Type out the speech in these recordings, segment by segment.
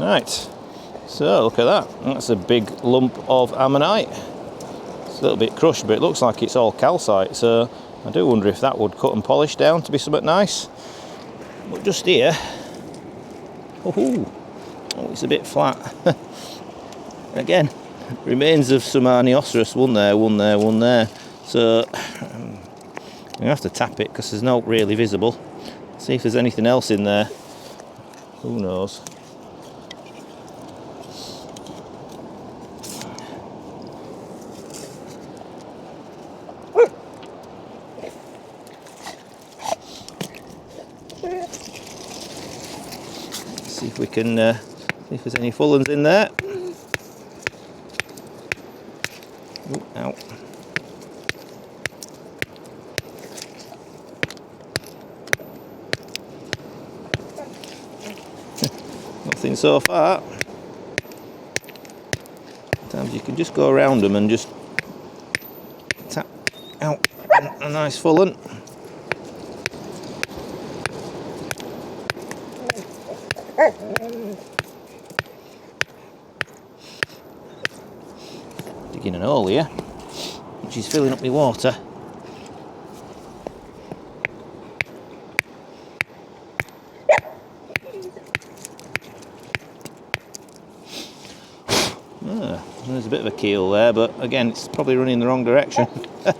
Right, so look at that. That's a big lump of ammonite. It's a little bit crushed, but it looks like it's all calcite, so I do wonder if that would cut and polish down to be something nice. But just here, oh, it's a bit flat. Again, remains of some Hildoceras, one there. So I'm going to have to tap it because there's no really visible. See if there's anything else in there. Who knows? See if we can see if there's any full ones in there. Ooh, ow. Nothing so far. Sometimes you can just go around them and just tap out a nice full one. Digging an hole here, which is filling up with water. There's a bit of a keel there, but again, it's probably running in the wrong direction. Not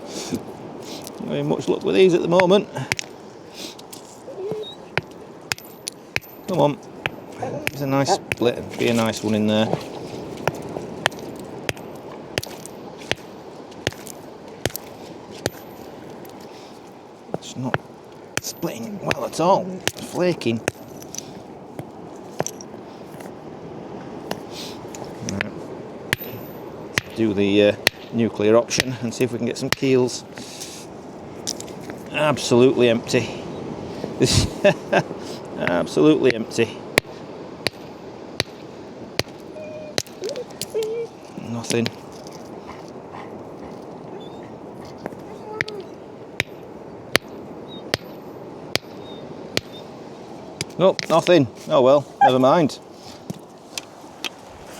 having much luck with these at the moment. Come on, there's a nice split, be a nice one in there. It's not splitting well at all, it's flaking. Do the nuclear option and see if we can get some keels. Absolutely empty. Absolutely empty. Nothing. Nope, nothing. Oh well, never mind.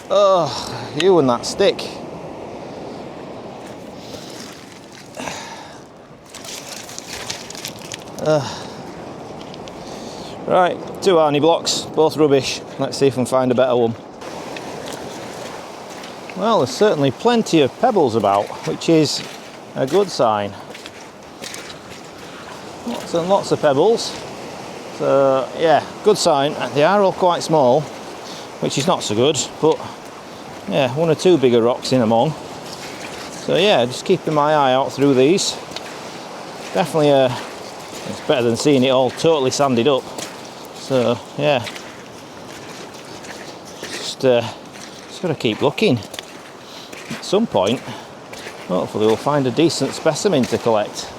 Oh, you and that stick. Right, 2 Arnie blocks, both rubbish. Let's see if we can find a better one. Well, there's certainly plenty of pebbles about, which is a good sign. Lots and lots of pebbles. So, yeah, good sign. They are all quite small, which is not so good, but yeah, 1 or 2 bigger rocks in among. So yeah, just keeping my eye out through these. Definitely it's better than seeing it all totally sanded up. So yeah, just got to keep looking. At some point, hopefully we'll find a decent specimen to collect.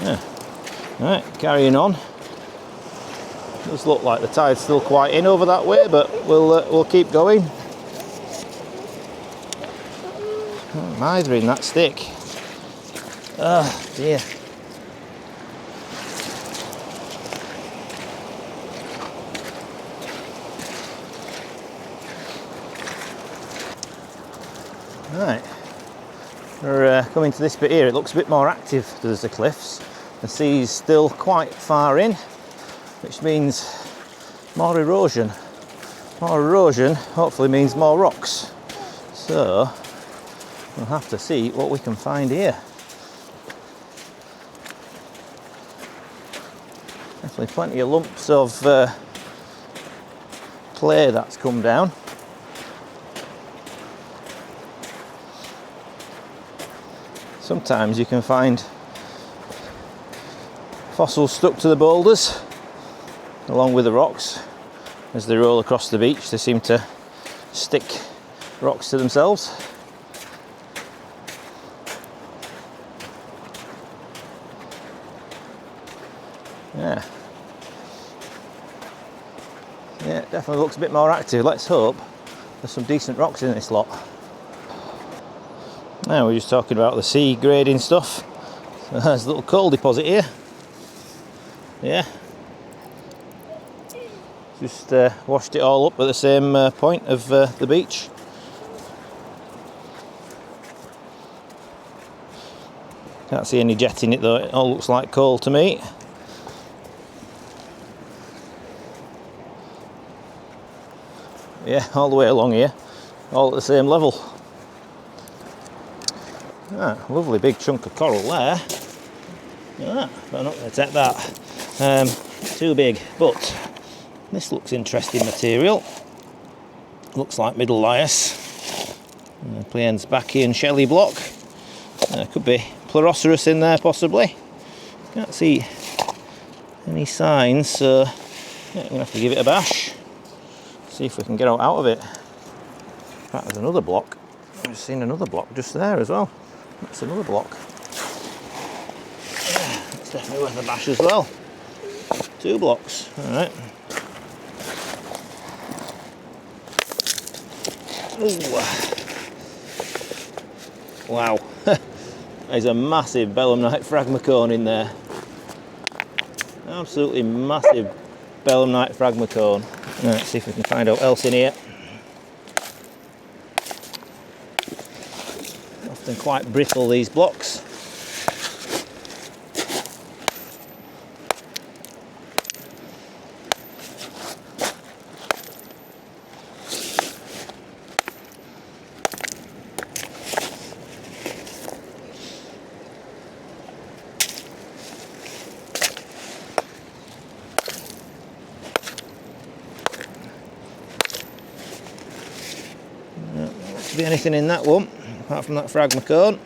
Yeah. Right, carrying on. Does look like the tide's still quite in over that way, but we'll keep going. Oh, neither in that stick. Oh dear. Right, we're coming to this bit here. It looks a bit more active to the cliffs. The sea's still quite far in, which means more erosion. More erosion hopefully means more rocks. So we'll have to see what we can find here. Definitely plenty of lumps of clay that's come down. Sometimes you can find fossils stuck to the boulders along with the rocks. As they roll across the beach, they seem to stick rocks to themselves. Yeah, it definitely looks a bit more active. Let's hope there's some decent rocks in this lot. Now we're just talking about the sea grading stuff. So there's a little coal deposit here. Yeah, Just washed it all up at the same point of the beach. Can't see any jet in it though, it all looks like coal to me. Yeah, all the way along here, all at the same level. Ah, lovely big chunk of coral there. Look at that, but I'm not going to take that. Too big, but this looks interesting material. Looks like middle lias. Plains Bacchian shelly block. Could be Hildoceras in there possibly. Can't see any signs, so yeah, I'm going to have to give it a bash. See if we can get out of it. In fact, there's another block. I've just seen another block just there as well. That's another block. Yeah, it's definitely worth a bash as well. 2 blocks. Alright. Wow. There's a massive belemnite phragmocone in there. Absolutely massive belemnite phragmocone. Let's see if we can find out else in here. Often quite brittle, these blocks. Be anything in that one apart from that phragmocone.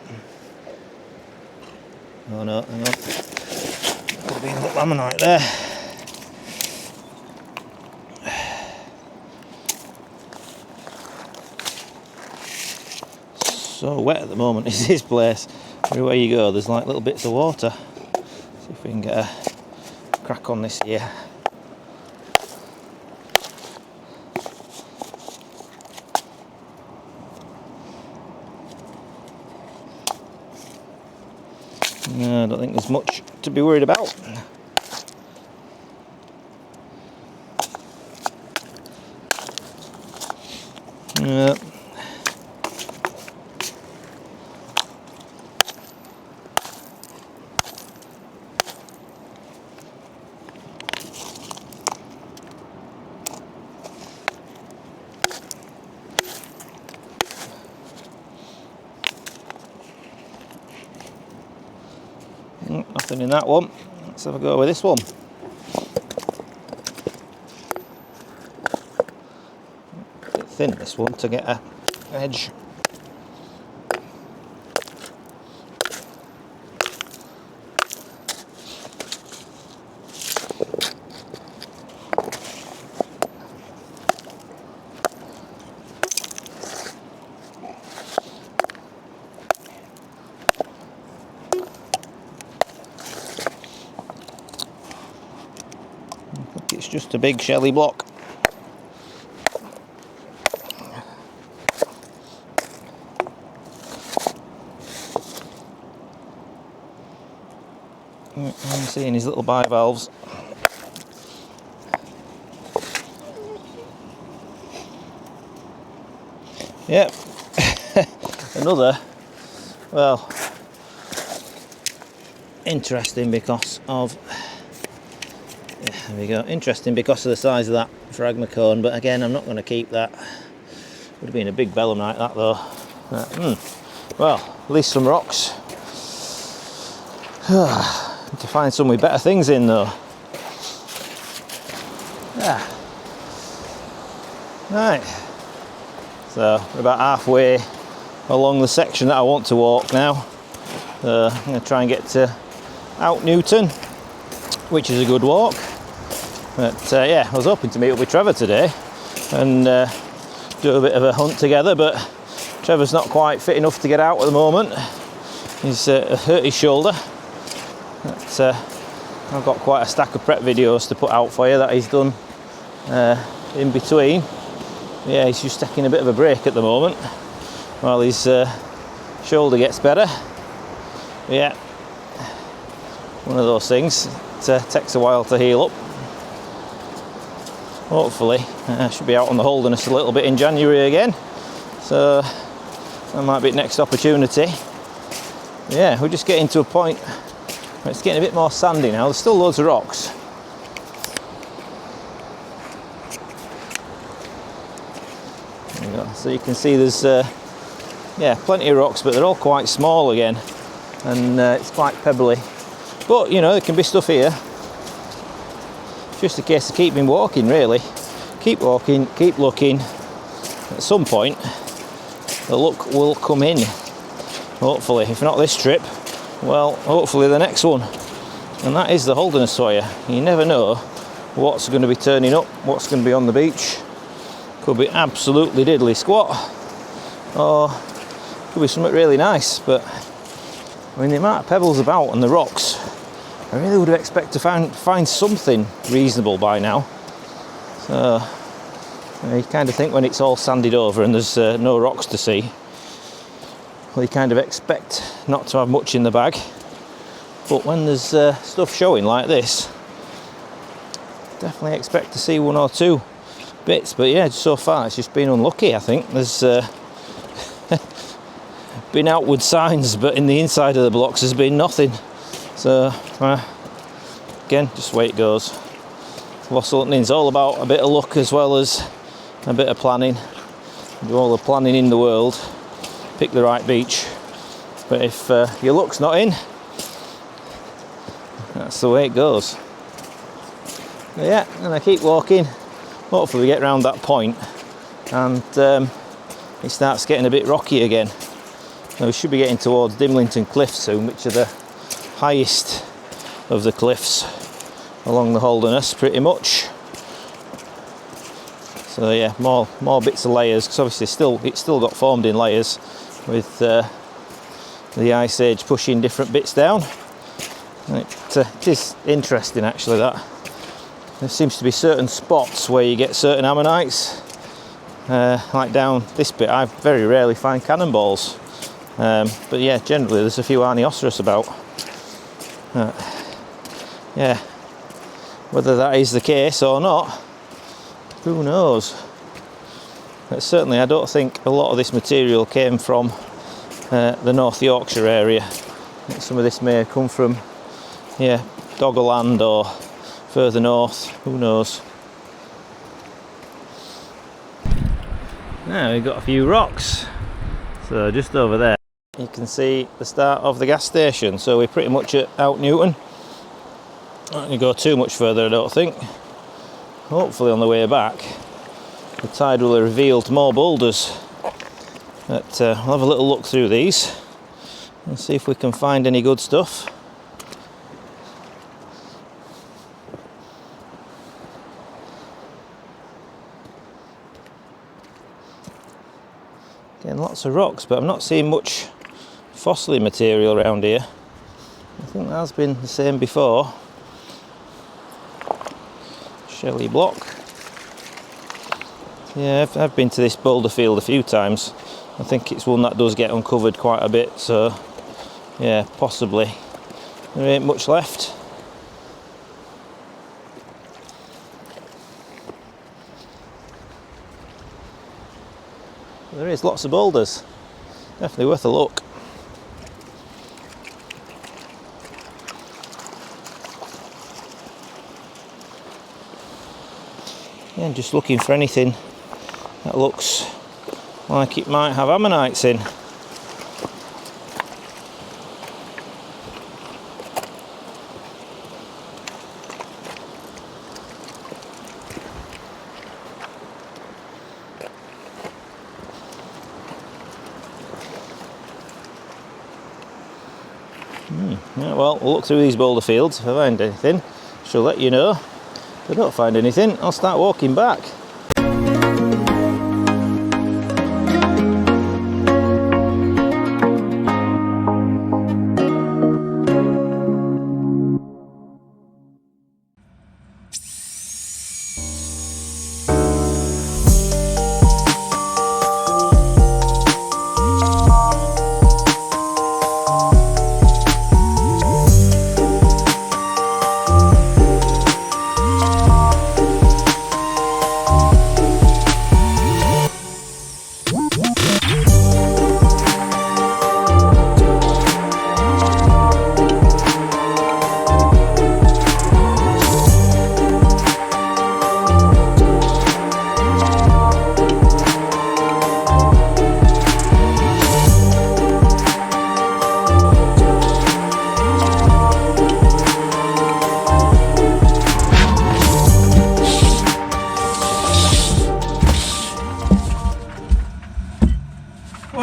Oh no, hang on. Could be a little ammonite there. So wet at the moment is this place. Everywhere you go there's like little bits of water. See if we can get a crack on this here. No, I don't think there's much to be worried about. Yeah. Nothing in that one. Let's have a go with this one. A bit thin this one to get a edge. It's just a big shelly block. I'm seeing his little bivalves. Yep. Another, well, interesting because of, yeah, there we go, interesting because of the size of that phragmocone, but again I'm not going to keep that. Would have been a big belemnite that though. Well, at least some rocks. To find some with better things in though. Yeah. Right. So we're about halfway along the section that I want to walk now. I'm going to try and get to Out Newton, which is a good walk. But yeah, I was hoping to meet up with Trevor today and do a bit of a hunt together, but Trevor's not quite fit enough to get out at the moment. He's hurt his shoulder. But, I've got quite a stack of prep videos to put out for you that he's done in between. Yeah, he's just taking a bit of a break at the moment while his shoulder gets better. Yeah, one of those things. It takes a while to heal up. hopefully I should be out on the Holderness a little bit in January again, so that might be next opportunity. Yeah, we're just getting to a point where it's getting a bit more sandy now. There's still loads of rocks. There you go. So you can see there's yeah, plenty of rocks, but they're all quite small again, and it's quite pebbly. But you know, there can be stuff here. Just a case of keeping walking, really. Keep walking, keep looking. At some point, the luck will come in. Hopefully, if not this trip, well, hopefully the next one. And that is the Holderness for you. You never know what's going to be turning up, what's going to be on the beach. Could be absolutely diddly squat, or could be something really nice. But I mean, the amount of pebbles about and the rocks, I really would expect to find something reasonable by now. So you kind of think when it's all sanded over and there's no rocks to see, well, you kind of expect not to have much in the bag. But when there's stuff showing like this, definitely expect to see one or two bits. But yeah, so far it's just been unlucky. I think there's been outward signs, but in the inside of the blocks there's been nothing. So again, just the way it goes. Lost hunting's all about a bit of luck as well as a bit of planning. Do all the planning in the world, pick the right beach, but if your luck's not in, that's the way it goes. But yeah, and I keep walking. Hopefully we get round that point and it starts getting a bit rocky again. Now we should be getting towards Dimlington Cliffs soon, which are the highest of the cliffs along the Holderness, pretty much. So yeah, more bits of layers, because obviously it's still got formed in layers with the Ice Age pushing different bits down. It is interesting actually that there seems to be certain spots where you get certain ammonites. Like down this bit, I very rarely find cannonballs. But yeah, generally there's a few Hildoceras about. Yeah, whether that is the case or not, who knows. But certainly I don't think a lot of this material came from the North Yorkshire area. I think some of this may have come from, yeah, Doggerland or further north, who knows. Now we've got a few rocks. So just over there you can see the start of the gas station, so we're pretty much at Out Newton. Not going to go too much further, I don't think. Hopefully on the way back the tide will have revealed more boulders. But we'll have a little look through these and see if we can find any good stuff. Again, lots of rocks, but I'm not seeing much fossily material around here. I think that's been the same before. Shelly block. Yeah, I've been to this boulder field a few times. I think it's one that does get uncovered quite a bit, so yeah, possibly. There ain't much left. There is lots of boulders. Definitely worth a look. Yeah, and just looking for anything that looks like it might have ammonites in. Yeah, well, we'll look through these boulder fields. If I find anything, she'll let you know. If I don't find anything, I'll start walking back.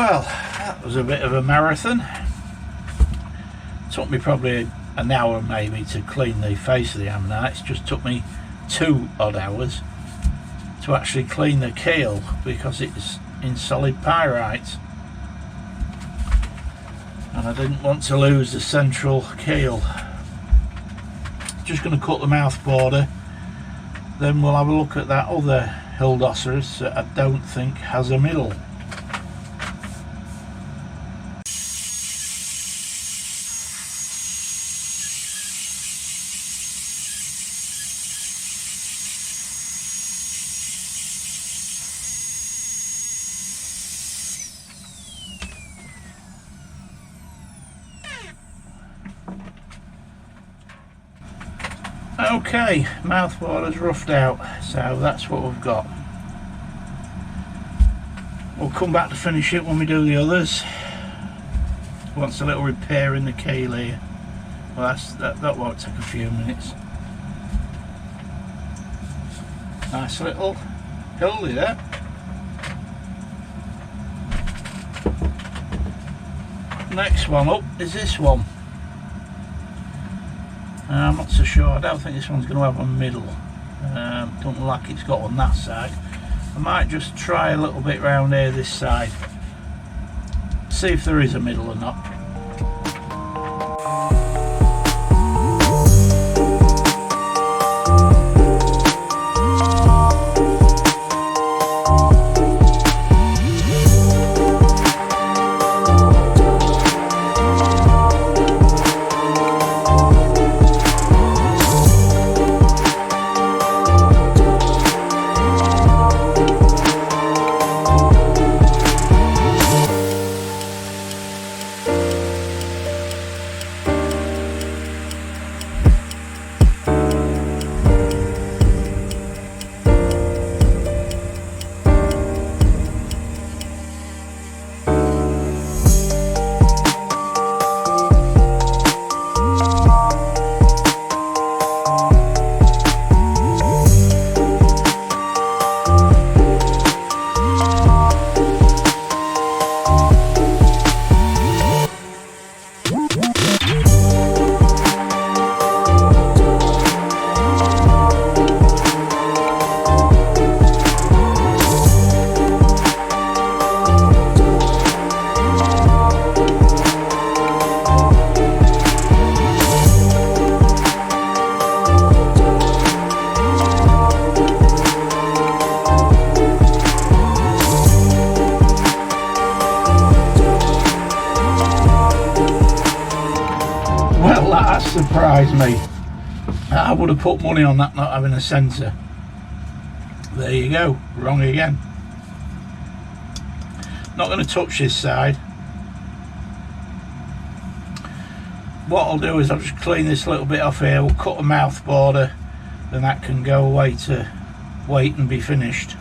Well, that was a bit of a marathon. Took me probably an hour maybe to clean the face of the ammonites. Just took me 2 odd hours to actually clean the keel because it's in solid pyrite, and I didn't want to lose the central keel. Just going to cut the mouth border, then we'll have a look at that other Hildoceras that I don't think has a middle. Okay, mouth border's roughed out, so that's what we've got. We'll come back to finish it when we do the others. Wants a little repair in the keel here. Well, that won't take a few minutes. Nice little hildy there. Next one up is this one. I'm not so sure. I don't think this one's going to have a middle. Don't look like it's got on that side. I might just try a little bit round here this side, see if there is a middle or not. Surprised me. I would have put money on that not having a centre. There you go, wrong again. Not going to touch this side. What I'll do is I'll just clean this little bit off here. We'll cut a mouth border, then that can go away to wait and be finished.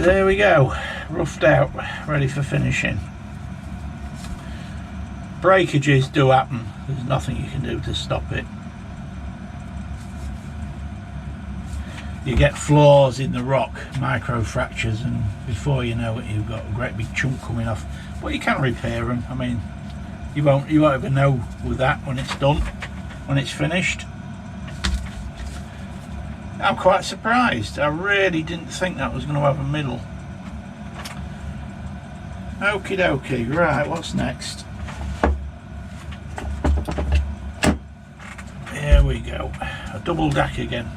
Right, there we go, roughed out, ready for finishing. Breakages do happen, there's nothing you can do to stop it. You get flaws in the rock, micro fractures, and before you know it you've got a great big chunk coming off. But you can repair them. I mean, you won't even know with that when it's done, when it's finished. I'm quite surprised. I really didn't think that was going to have a middle. Okie dokie, right, what's next? Here we go, a double deck again.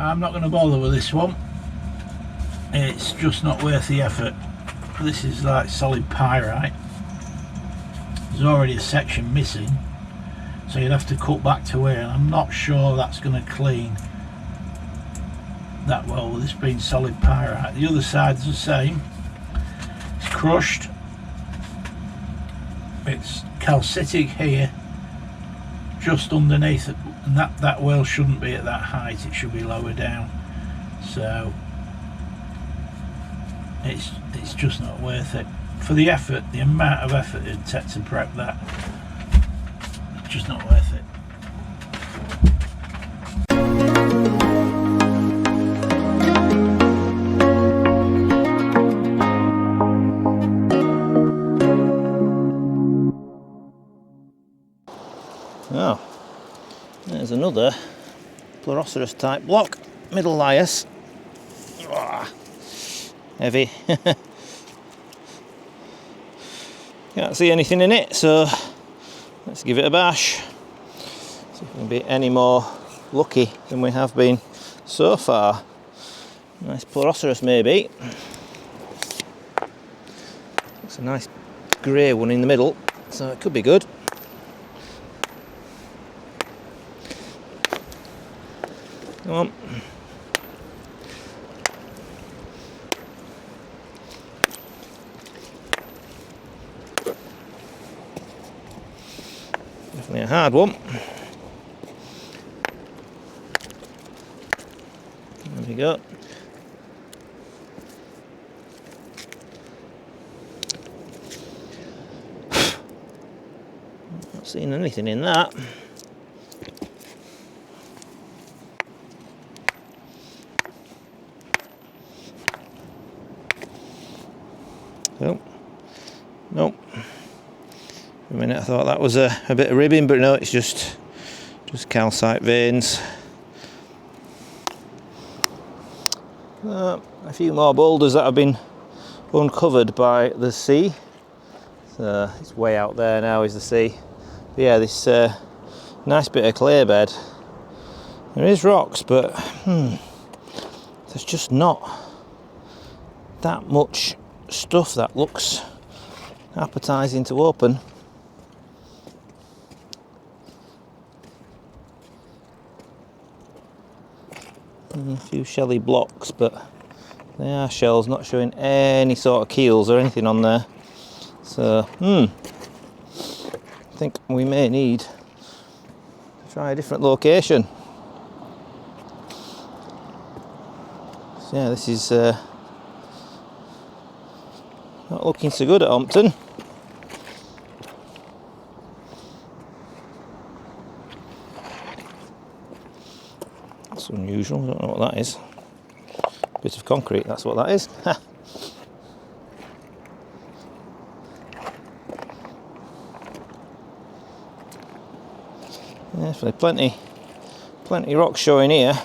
I'm not going to bother with this one, it's just not worth the effort. This is like solid pyrite, there's already a section missing, so you'd have to cut back to here, and I'm not sure that's going to clean that well with this being solid pyrite. The other side's the same, it's crushed, it's calcitic here just underneath it, and that well shouldn't be at that height, it should be lower down, so it's just not worth it for the effort, the amount of effort it'd take to prep that. Just not worth it. Oh, there's another Hildoceras type block, middle lias. Heavy. Can't see anything in it, so let's give it a bash. See if we can be any more lucky than we have been so far. Nice Hildoceras maybe. It's a nice grey one in the middle, so it could be good. Come on. Definitely a hard one. There we go. Not seeing anything in that. Oh, nope. For a minute I thought that was a bit of ribbing, but no, it's just calcite veins. A few more boulders that have been uncovered by the sea. So it's way out there now is the sea. But yeah, this nice bit of clay bed. There is rocks, but there's just not that much stuff that looks appetizing to open. A few shelly blocks, but they are shells, not showing any sort of keels or anything on there. So I think we may need to try a different location. So yeah, this is not looking so good at Holmpton. That's unusual, I don't know what that is. Bit of concrete, that's what that is. Definitely plenty rocks showing here.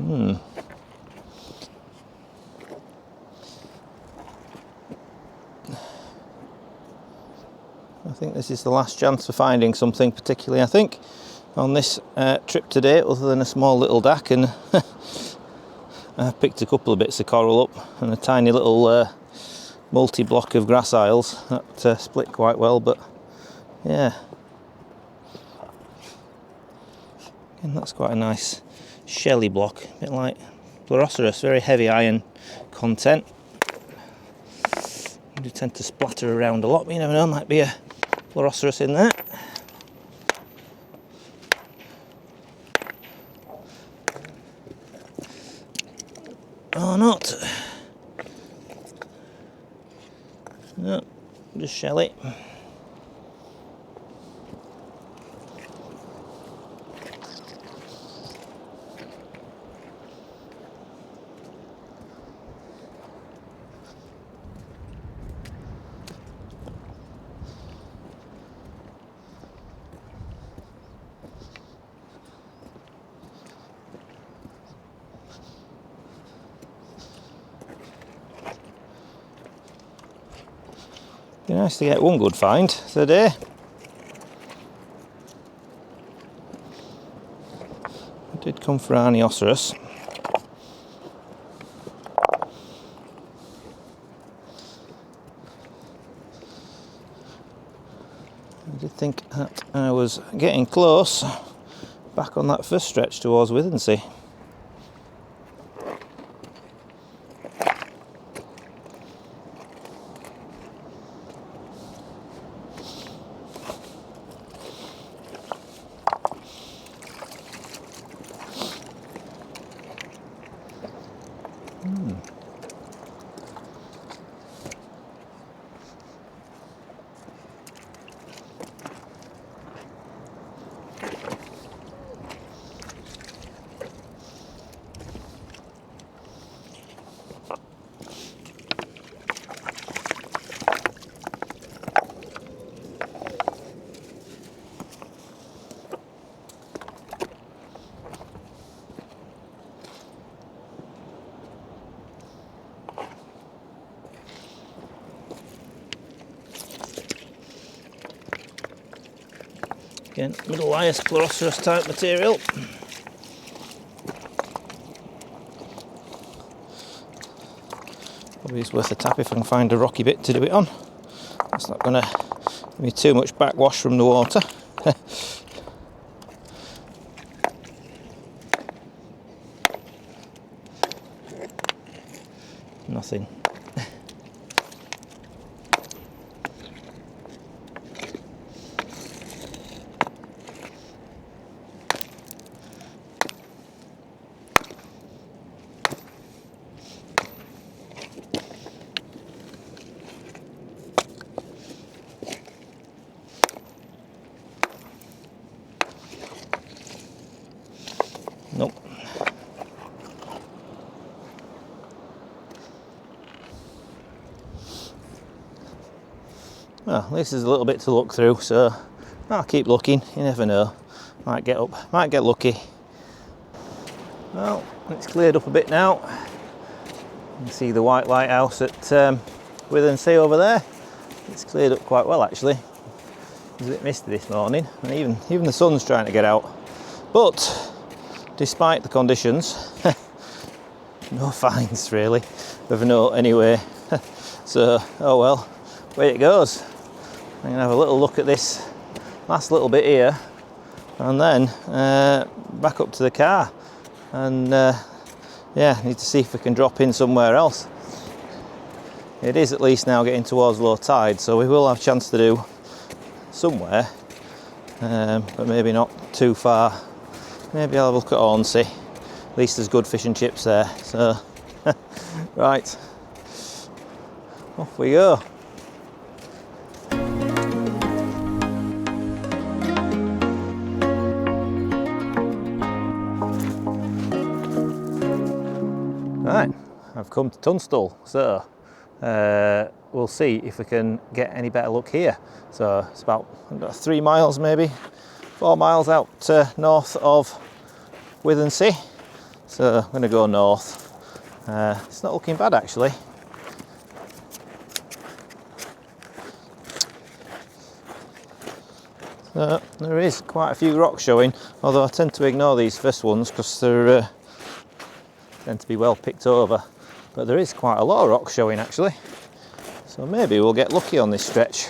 I think this is the last chance for finding something particularly, I think, on this trip today, other than a small little dack, and I've picked a couple of bits of coral up and a tiny little multi-block of grass isles that split quite well, but yeah. And that's quite a nice shelly block, a bit like Hildoceras, very heavy iron content. They tend to splatter around a lot, but you never know, might be a Hildoceras in there. Or not. No, just shelly. Be nice to get one good find today. I did come for Hildoceras. I did think that I was getting close back on that first stretch towards Withensea. Again, middle wire Hildoceras type material. Probably is worth a tap if I can find a rocky bit to do it on. That's not going to give me too much backwash from the water. Nothing. Nope. Well, this is a little bit to look through, so I'll keep looking. You never know. Might get up, might get lucky. Well, it's cleared up a bit now. You can see the white lighthouse at Withensea over there. It's cleared up quite well actually. It was a bit misty this morning, and even the sun's trying to get out. But despite the conditions, no finds really of note anyway. So, oh well, away it goes. I'm gonna have a little look at this last little bit here, and then back up to the car, and yeah, need to see if we can drop in somewhere else. It is at least now getting towards low tide, so we will have a chance to do somewhere, but maybe not too far. Maybe I'll have a look at Hornsey. At least there's good fish and chips there. So, right, off we go. Right, I've come to Tontol, so we'll see if we can get any better luck here. So it's about 3 miles, maybe 4 miles out north of Withensea. So I'm going to go north. It's not looking bad actually. So there is quite a few rocks showing, although I tend to ignore these first ones because they're tend to be well picked over. But there is quite a lot of rocks showing actually. So maybe we'll get lucky on this stretch.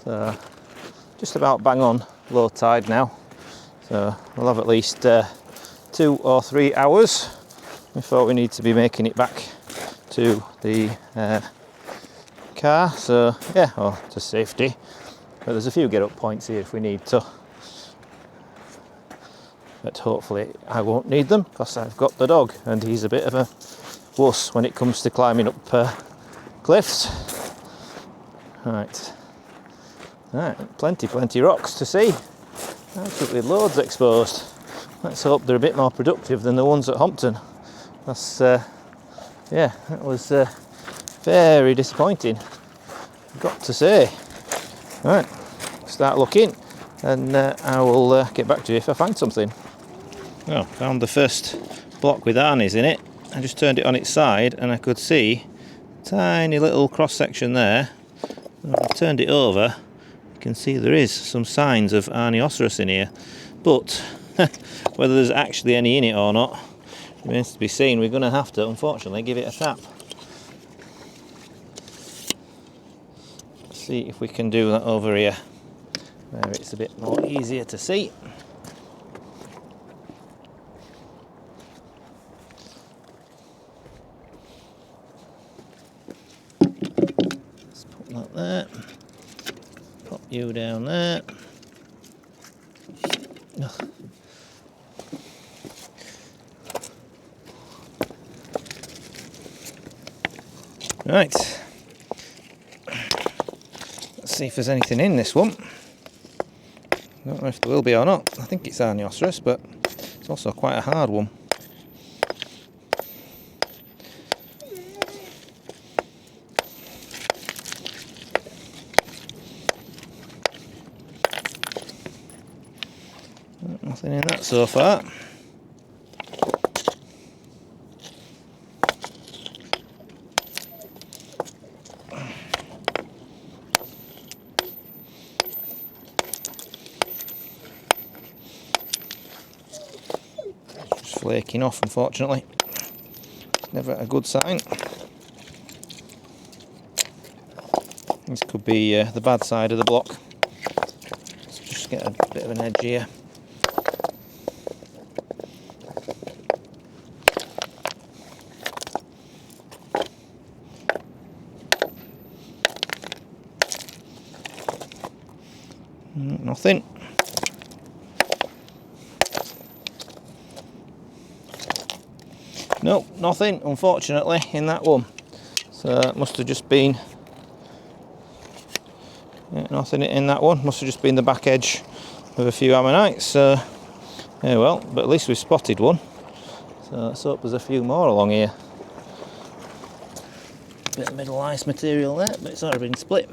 So just about bang on low tide now. So we'll have at least 2 or 3 hours before we need to be making it back to the car. So yeah, or to safety. But there's a few get up points here if we need to. But hopefully I won't need them because I've got the dog and he's a bit of a wuss when it comes to climbing up cliffs. Right, plenty rocks to see. Absolutely loads exposed. Let's hope they're a bit more productive than the ones at Holmpton. That's yeah, that was very disappointing, got to say. Right, start looking and I will get back to you if I find something. Well, found the first block with Arnie's in it. I just turned it on its side and I could see a tiny little cross section there. When I turned it over, you can see there is some signs of Hildoceras in here, but whether there's actually any in it or not remains to be seen. We're going to have to, unfortunately, give it a tap. See if we can do that over here where it's a bit more easier to see. Let's put that there, pop you down there. Ugh. Right. See if there's anything in this one. Don't know if there will be or not. I think it's Hildoceras, but it's also quite a hard one. Nothing in that so far. Flaking off, unfortunately. Never a good sign. This could be the bad side of the block. Let's just get a bit of an edge here. Nothing. No, nothing, unfortunately, in that one. So it must have just been nothing in that one. Must have just been the back edge of a few ammonites. So yeah, well, but at least we spotted one. So let's hope there's a few more along here. Bit of middle ice material there, but it's already been split.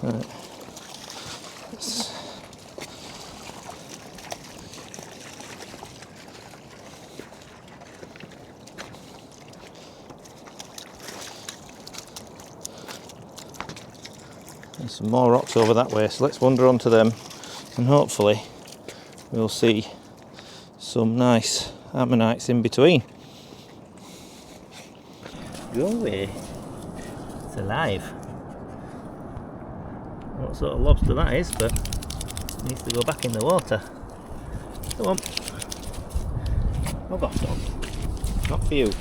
Right. There's some more rocks over that way, so let's wander onto them and hopefully we'll see some nice ammonites in between. Go away. It's alive. What sort of lobster that is, but it needs to go back in the water. Come on. Bug off, dog. Not for you.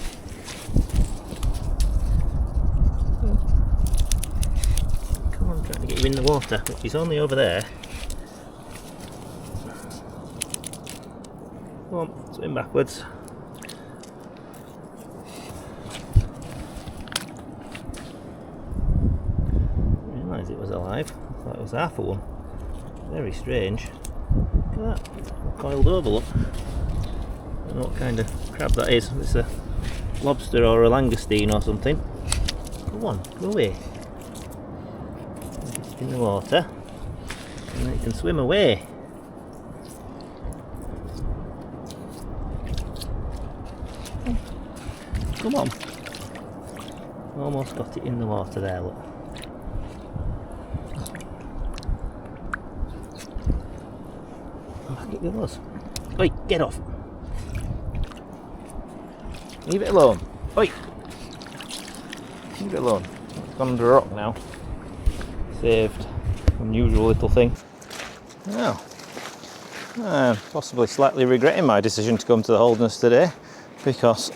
Come on, trying to get you in the water, which is only over there. Come on, swim backwards. It was alive. I thought it was half a one. Very strange. Look at that. Coiled over, look. I don't know what kind of crab that is. It's a lobster or a langoustine or something. Come on, go away. in the water, and then it can swim away. Come on. Almost got it in the water there, look. Back it goes. Oi, get off. Leave it alone. Oi! Leave it alone. It's gone under a rock now. Saved. Unusual little thing. Now, I'm possibly slightly regretting my decision to come to the Holderness today, because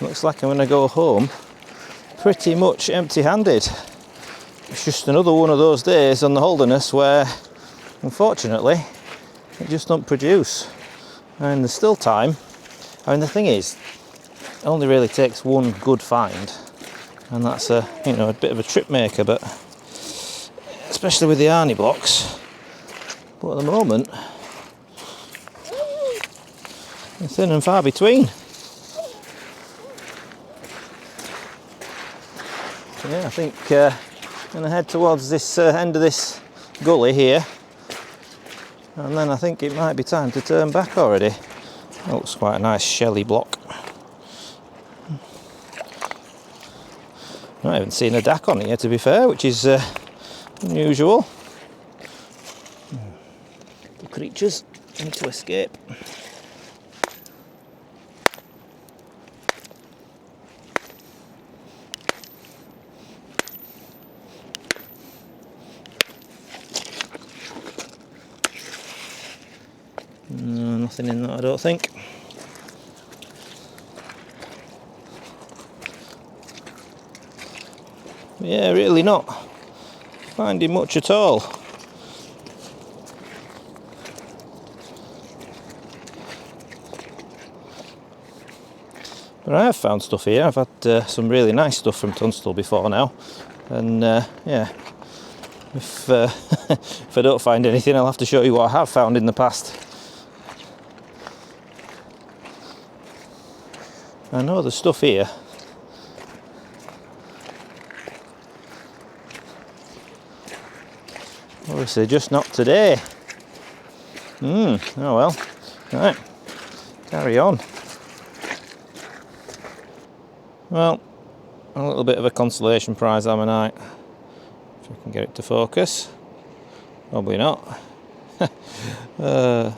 looks like I'm going to go home pretty much empty-handed. It's just another one of those days on the Holderness where, unfortunately, it just don't produce. And there's still time. I mean, the thing is, it only really takes one good find, and that's a bit of a trip maker, but especially with the Arnie blocks. But at the moment, they're thin and far between. So yeah, I think I'm going to head towards this end of this gully here, and then I think it might be time to turn back already. That looks quite a nice shelly block. I haven't seen a DAC on here, to be fair, which is unusual. The creatures need to escape. Nothing in that, I don't think. Yeah, really not finding much at all. But I have found stuff here. I've had some really nice stuff from Tontol before now, and yeah, if if I don't find anything, I'll have to show you what I have found in the past. I know there's stuff here. Obviously just not today. Oh well. Right, carry on. Well, a little bit of a consolation prize ammonite. If I can get it to focus. Probably not. Come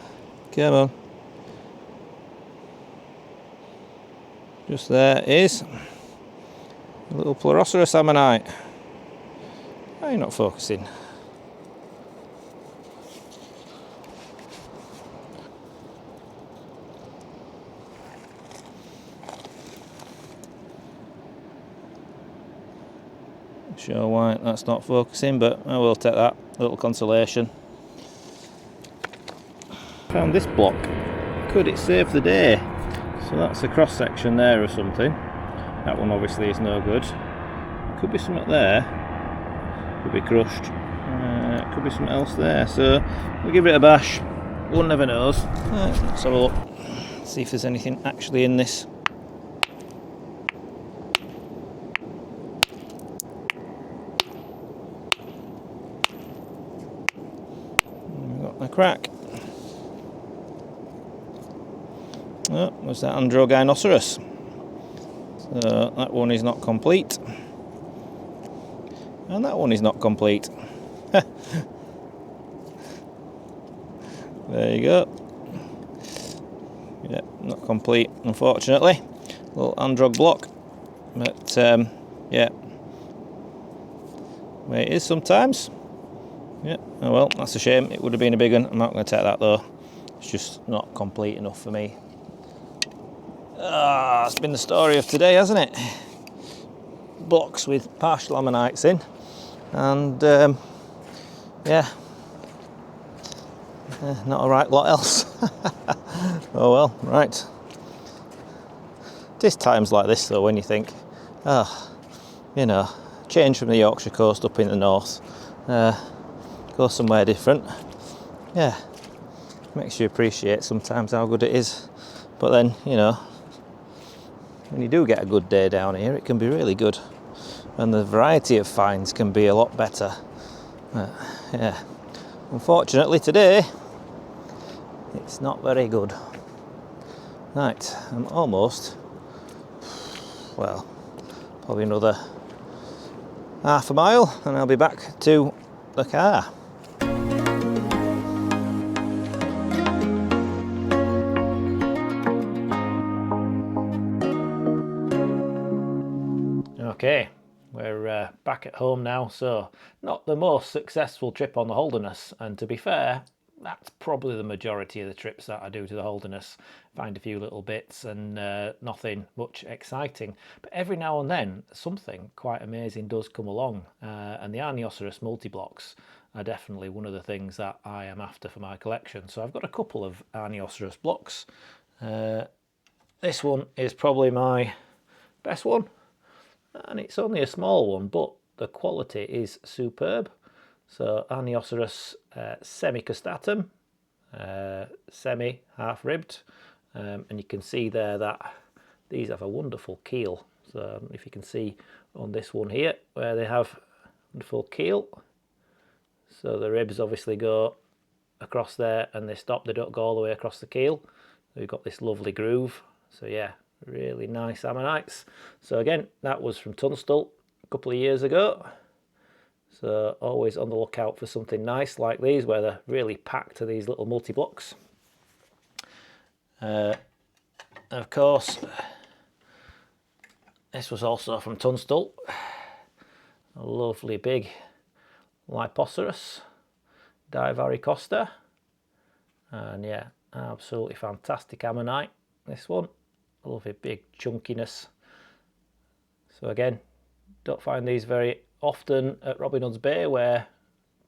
on. Just there it is. A little Hildoceras ammonite. Why are you not focusing? Not sure why that's not focusing, but I will take that little consolation. Found this block. Could it save the day? So that's a cross section there or something. That one obviously is no good. Could be something there. Could be crushed. Could be something else there. So we'll give it a bash. One never knows. Let's have a look. See if there's anything actually in this. We've got the crack. Oh, was that Hildoceras? So that one is not complete, and that one is not complete. There you go. Yeah, not complete, unfortunately. Little Androg block, but yeah, way it is sometimes. Yeah. Oh well, that's a shame. It would have been a big one. I'm not going to take that though. It's just not complete enough for me. It's been the story of today, hasn't it? Blocks with partial ammonites in, and yeah, not a right lot else. Oh well, right. It is times like this though when you think, change from the Yorkshire coast up in the north, go somewhere different. Yeah, makes you appreciate sometimes how good it is. But then, when you do get a good day down here, it can be really good. and the variety of finds can be a lot better. Yeah, unfortunately today it's not very good. Right, I'm almost, well, probably another half a mile and I'll be back to the car. Okay, we're back at home now, so not the most successful trip on the Holderness, and to be fair, that's probably the majority of the trips that I do to the Holderness. Find a few little bits and nothing much exciting, but every now and then something quite amazing does come along, and the Hildoceras multi-blocks are definitely one of the things that I am after for my collection. So I've got a couple of Hildoceras blocks. This one is probably my best one, and it's only a small one, but the quality is superb. So Hildoceras semi-costatum, semi half-ribbed, and you can see there that these have a wonderful keel. So if you can see on this one here where they have a wonderful keel, so the ribs obviously go across there and they stop, they don't go all the way across the keel. We've got this lovely groove. So yeah, really nice ammonites. So again, that was from Tontol a couple of years ago. So always on the lookout for something nice like these, where they're really packed to these little multi-blocks. Of course, this was also from Tontol. A lovely big Hildoceras Costa. And yeah, absolutely fantastic ammonite, this one. A lovely big chunkiness. So again, don't find these very often at Robin Hood's Bay where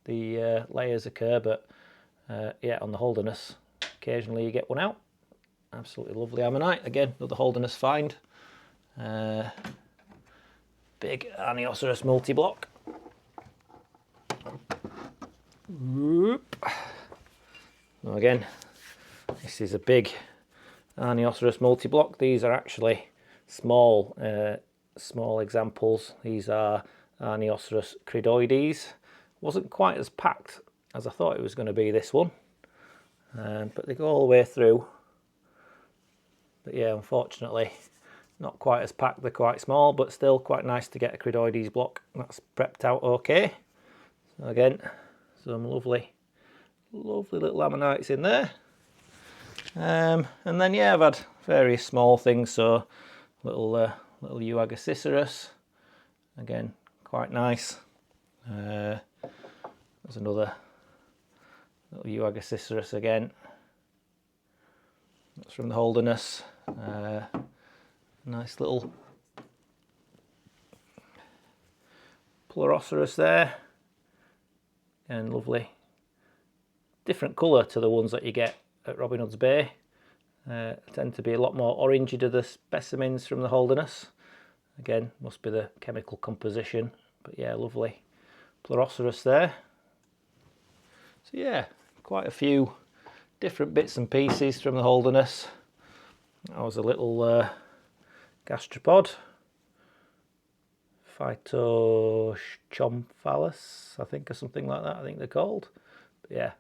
the layers occur, but yeah, on the Holderness occasionally you get one out. Absolutely lovely ammonite. Again, another Holderness find. Big Hildoceras multi-block. Now again, this is a big Hildoceras multi-block. These are actually small small examples. These are Hildoceras cridoides. Wasn't quite as packed as I thought it was going to be, this one, but they go all the way through. But yeah, unfortunately not quite as packed. They're quite small, but still quite nice to get a cridoides block that's prepped out okay. So again, some lovely little ammonites in there. And then yeah, I've had various small things. So little Hildoceras, again quite nice. There's another little Hildoceras again. That's from the Holderness. Nice little Hildoceras there, and lovely different colour to the ones that you get at Robin Hood's Bay. Tend to be a lot more orangey to the specimens from the Holderness. Again, must be the chemical composition, but yeah, lovely Hildoceras there. So yeah, quite a few different bits and pieces from the Holderness. That was a little gastropod, Phytochomphalus, I think, or something like that, I think they're called. But yeah,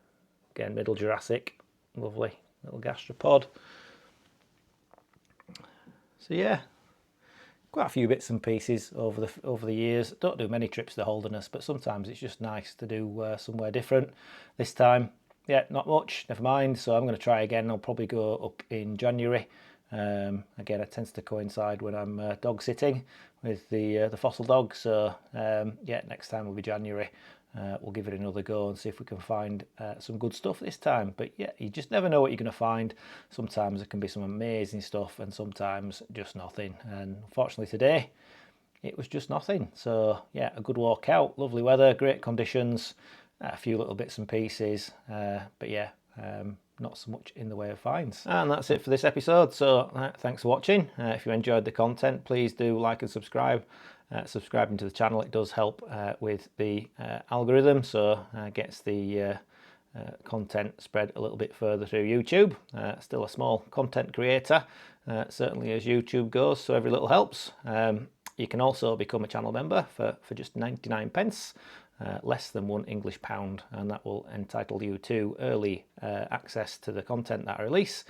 again, Middle Jurassic, lovely little gastropod. So yeah, quite a few bits and pieces over the years. Don't do many trips to the Holderness, but sometimes it's just nice to do somewhere different. This time, yeah, not much, never mind. So I'm going to try again. I'll probably go up in January. Again, it tends to coincide when I'm dog sitting with the fossil dog. So yeah, next time will be January. We'll give it another go and see if we can find some good stuff this time. But yeah, you just never know what you're going to find. Sometimes there can be some amazing stuff and sometimes just nothing. And unfortunately today, it was just nothing. So yeah, a good walk out, lovely weather, great conditions, a few little bits and pieces. But yeah, not so much in the way of finds. And that's it for this episode. So thanks for watching. If you enjoyed the content, please do like and subscribe. Subscribing to the channel, it does help with the algorithm, so gets the content spread a little bit further through YouTube. Still a small content creator, certainly as YouTube goes, so every little helps. You can also become a channel member for just 99 pence, less than £1 English, and that will entitle you to early access to the content that I release.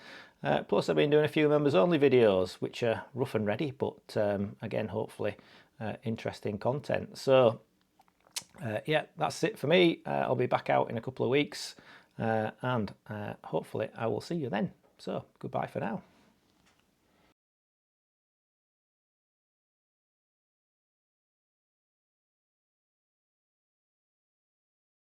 Plus I've been doing a few members only videos, which are rough and ready, but again, hopefully interesting content. So yeah, that's it for me. I'll be back out in a couple of weeks, and hopefully I will see you then. So goodbye for now.